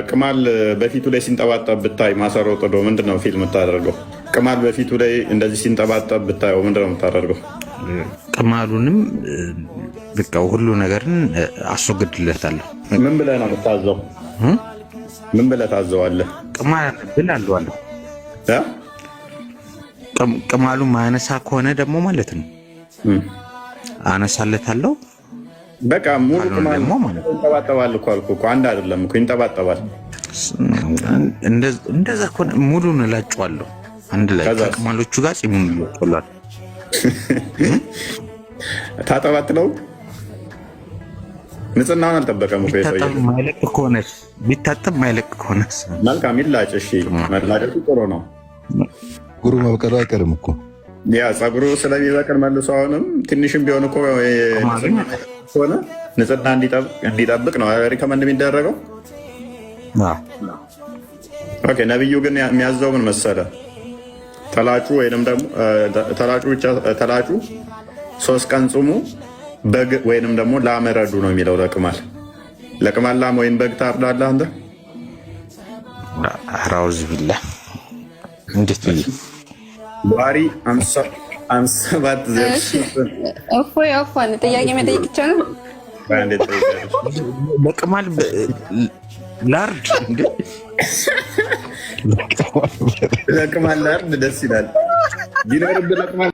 ቅማል በፊቱ ላይ ሲንጠባጠብ ብታይ ማሰሮ ጥዶ ምንድነው ፊልም የምታደርገው? ቅማል በፊቱ ላይ እንደዚህ ሲንጠባጠብ ብታየው ምንድነው የምታደርገው? ቅማሉንም በቃ ሁሉ ነገርን አስወግድለታለሁ። ምን ብለህ ነው የምታዘው? ምን ብለህ ታዘዋለህ? ቅማል ብላለሁ። ቅማሉ ማያነሳ ከሆነ ደግሞ ማለት ነው አነሳለታለሁ። በቃ ሙሉ ቅማል ይንጠባጠባል እኮ አልኩህ እኮ አንድ አይደለም እኮ ይንጠባጠባል። እንደዛ ከሆነ ሙሉን እላጨዋለሁ አንድ ላይ ከቅማሎቹ ጋር ፂሙን ይወጣላል። ታጠባጥለው ንጽህናውን አልጠበቀም እኮ የሰውዬው። ቢታጠብ ማይለቅ ከሆነ መልካም ይላጭ። እሺ መላጨቱ ጥሩ ነው። ጉሩ መብቀሉ አይቀርም እኮ ያ ፀጉሩ ስለሚበቅል መልሶ አሁንም ትንሽም ቢሆን እኮ ሆነ ንጽህና እንዲጠብቅ ነው ሪከመንድ የሚደረገው። ኦኬ ነብዩ ግን የሚያዘው ምን መሰለ? ተላጩ ወይንም ደግሞ ተላጩ 3 ቀን ጹሙ፣ በግ ወይንም ደግሞ ላም ረዱ ነው የሚለው። ለቅማል ላም ወይም በግ ታርዳለህ አንተ? አራውዝ ቢላ እንዴት ነው ባሪ 57 እፎይ ጥያቄ መጠየቅ ይቻላል? ለቅማል ላርድ እንዴ? ለቅማል ላርድ ደስ ይላል ቢኖርብህ ለቅማል